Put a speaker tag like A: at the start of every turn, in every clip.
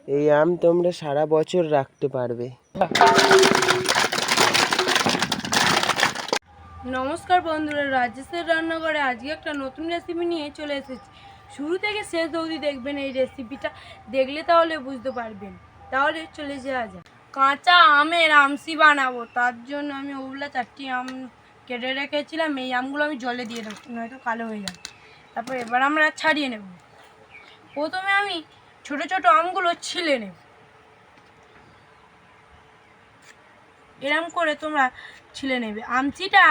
A: এই আম তোমরা সারা বছর রাখতে পারবে।
B: নমস্কার বন্ধুরা, রাজেশের রান্নাঘরে আজকে একটা নতুন রেসিপি নিয়ে চলে এসেছি। শুরু থেকে শেষ অবধি দেখবেন এই রেসিপিটা, দেখলে তাহলে বুঝতে পারবেন। তাহলে চলে যাওয়া যাক। কাঁচা আমের আমসি বানাবো, তার জন্য আমি ওগুলো 4টি আম কেটে রেখেছিলাম। এই আমগুলো আমি জলে দিয়ে দেবো, নয়তো কালো হয়ে যাবে। তারপর এবার আমরা ছাড়িয়ে নেব। প্রথমে আমি ছোট ছোট আমগুলো ছিলে নেব। এরম করে তোমরা ছিলে নেবে। আমচিটা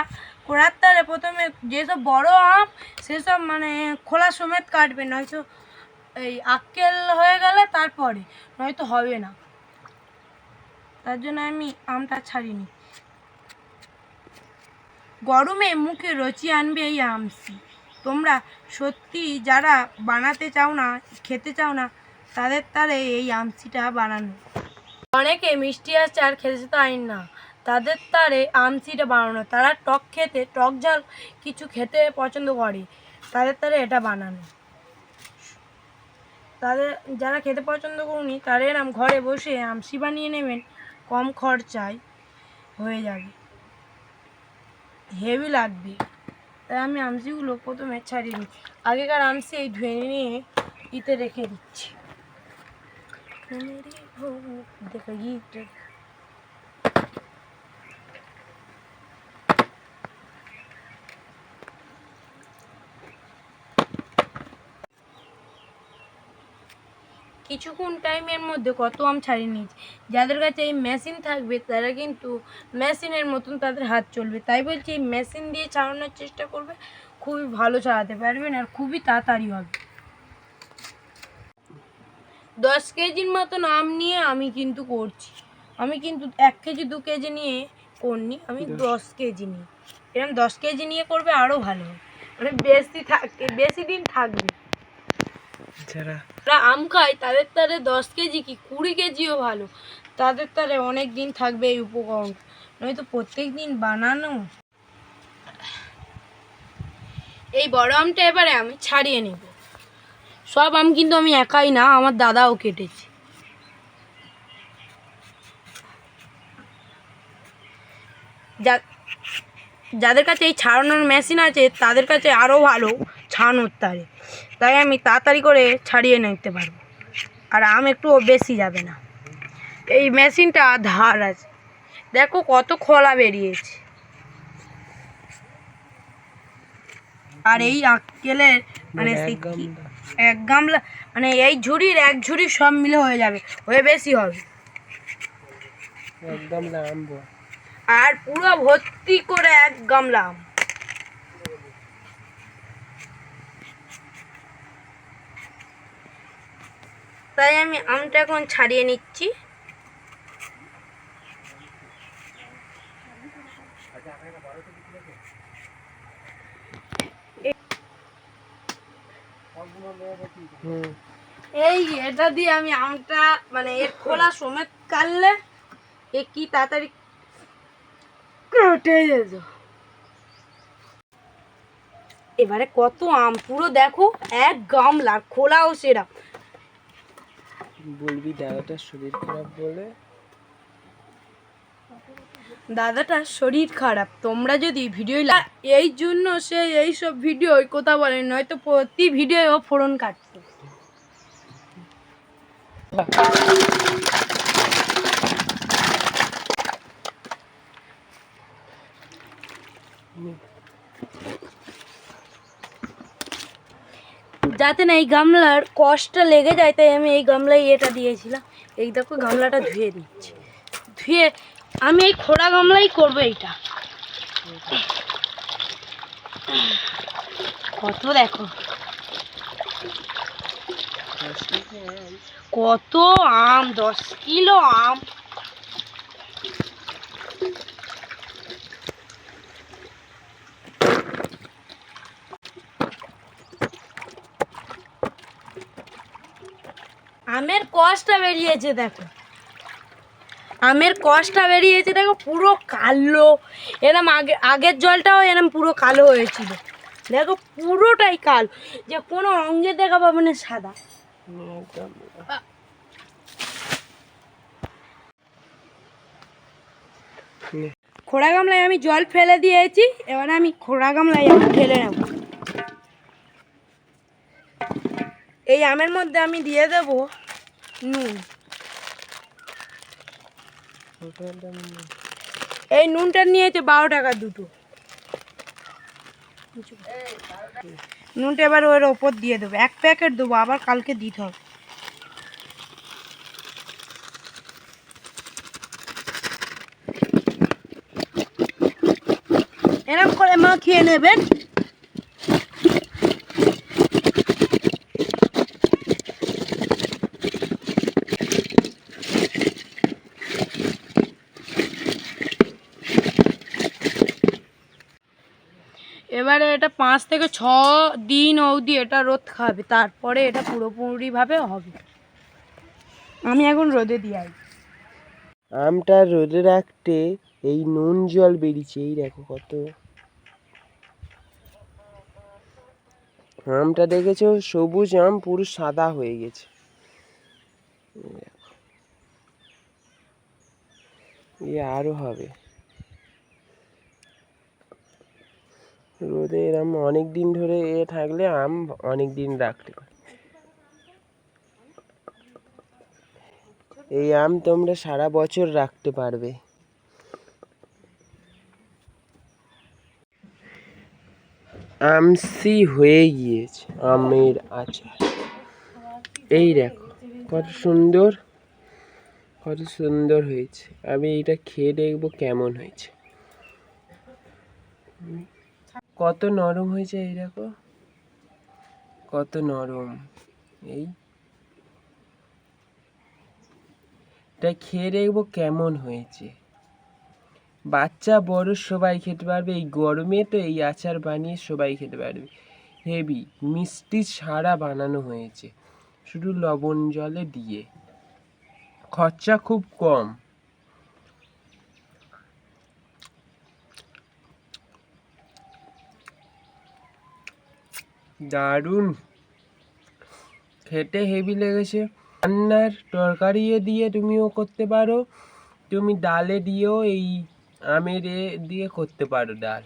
B: করার তারে প্রথমে যেসব বড় আম সেসব মানে খোলা সমেত কাটবে, নয়তো এই আক্কেল হয়ে গেলে তারপরে নয়তো হবে না। তার জন্য আমি আমটা ছাড়িনি। গরমে মুখে রুচি আনবে এই আমসি। তোমরা সত্যি যারা বানাতে চাও না, খেতে চাও না, তাদের তারে এই আমসিটা বানানো। অনেকে মিষ্টি আচার খেতে চায় না, তাদের তারে আমসিটা বানানো। তারা টক খেতে, টক ঝাল কিছু খেতে পছন্দ করে, তাদের তারে এটা বানানো। তাদের যারা খেতে পছন্দ করুনি তারা এরম ঘরে বসে আমসি বানিয়ে নেবেন, কম খরচায় হয়ে যাবে, হেভি লাগবে। তাই আমি আমসিগুলো প্রথমে ছাড়িয়ে নিই। আগেকার আমসি এই ধুয়ে নিয়ে ইতে রেখে দিচ্ছি। দেখো কিছুক্ষণ টাইমের মধ্যে কত আম ছাড়িয়ে নিয়েছি। যাদের কাছে এই মেশিন থাকবে তারা কিন্তু মেশিনের মতন তাদের হাত চলবে। তাই বলছি এই মেশিন দিয়ে ছাড়ানোর চেষ্টা করবে, খুবই ভালো ছাড়াতে পারবেন আর খুবই তাড়াতাড়ি হবে। 10 কেজির মতন আম নিয়ে আমি কিন্তু করছি। আমি কিন্তু 1 কেজি 2 কেজি নিয়ে করিনি, আমি 10 কেজি নিয়ে। এরকম 10 কেজি নিয়ে করবে আরও ভালো হবে, মানে বেশি দিন থাকবে। যারা আম খায় তাদের তারে 10 কেজি কি 20 কেজিও ভালো, তাদের তারে অনেক দিন থাকবে এই উপকরণ, নয়তো প্রত্যেক দিন বানানো। এই বড় আমটা এবারে আমি ছাড়িয়ে নেব। সব আম কিন্তু আমি একাই না, আমার দাদাও কেটেছে। যাদের কাছে এই ছাড়ানোর মেশিন আছে তাদের কাছে আরও ভালো ছাড়ানোর তারে, তাই আমি তাড়াতাড়ি করে ছাড়িয়ে নিতে পারবো, আর আম একটু বেশি যাবে না। এই মেশিনটা ধার আছে, দেখো কত খোলা বেরিয়েছে। আর এই আক্কেলের মানে এক গামলা, মানে এই ঝুড়ির 1 ঝুড়ি সব মিলে হয়ে যাবে, হয়ে বেশি হবে। আর পুরো ভর্তি করে 1 গামলা আম। তাই আমি আমটা এখন ছাড়িয়ে নিচ্ছি। এই এটা দিয়ে আমি আমটা মানে এর খোলা সমেত কাটলে এ কি তাড়াতাড়ি কেটে যেত। এবারে কত আম, পুরো দেখো 1 গামলা, খোলাও সেরা।
A: বলবি দাদাটার শরীর খারাপ বলে।
B: দাদাটার শরীর খারাপ, তোমরা যদি ভিডিও এই জন্য সে এইসব ভিডিও কথা বলে, নয়তো প্রতি ভিডিও ও ফোড়ন কাটতো। যাতে না এই গামলার কষ্টটা লেগে যায়, তাই আমি এই গামলায় এটা দিয়েছিলাম। এই দেখো গামলাটা ধুয়ে দিচ্ছি। ধুয়ে আমি এই খোড়া গামলাই করবো। এইটা কত দেখো, কত আম, 10 কিলো আম। আমের কষটা বেরিয়েছে দেখো, আমের কষটা বেরিয়েছে দেখো, পুরো কালো। এরম আগের জলটাও এরম পুরো কালো হয়েছিল, দেখো পুরোটাই কালো, যে কোনো অঙ্গে দেখা পাবে না সাদা। খোড়া গামলায় আমি জল ফেলে দিয়েছি, এবার আমি খোড়া গামলায় ঢেলে নেব। এই আমের মধ্যে আমি দিয়ে দেব নুন। এই নুনটা নিয়েছে 12 টাকা দুটো। নুনটা এবার ওর ওপর দিয়ে দেবো, 1 প্যাকেট দেবো, আবার কালকে দিতে হবে। এরকম করে মাখিয়ে নেবেন। এবারে এটা 5 থেকে 6 দিন অবধি এটা রোদ খাবে, তারপরে এটা পুরোপুরিভাবে হবে। আমি এখন রোদে দিই।
A: আমটা রোদে রাখতে এই নুন জল বেরিয়েছে, এই দেখো কত। আমটা দেখেছো, সবুজ আম পুরো সাদা হয়ে গেছে। আরো হবে। রোদে এরম অনেক দিন ধরে থাকলে আম অনেক দিন রাখতে পারে। এই আম তোমরা সারা বছর রাখতে পারবে। আমসি হয়ে গিয়েছে আমের আচার। এই দেখো কত সুন্দর, কত সুন্দর হয়েছে। আমি এটা খেয়ে দেখবো কেমন হয়েছে। কত নরম হয়েছে, এই দেখো কত নরম। এটা খেয়ে দেখবো কেমন হয়েছে। বাচ্চা বড় সবাই খেতে পারবে। এই গরমে তো এই আচার বানিয়ে সবাই খেতে পারবে। হেভি মিষ্টি ছাড়া বানানো হয়েছে, শুধু লবণ জলে দিয়ে। খরচা খুব কম। দারুণ খেতে, হেভি লেগেছে। রান্নার তরকারি দিয়ে তুমিও করতে পারো, তুমি ডালে দিয়েও এই আমের দিয়ে করতে পারো। ডাল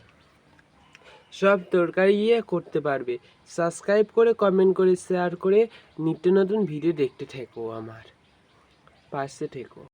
A: সব তরকারি দিয়ে করতে পারবে। সাবস্ক্রাইব করে, কমেন্ট করে, শেয়ার করে নিত্য নতুন ভিডিও দেখতে থেকো, আমার পাশে থেকো।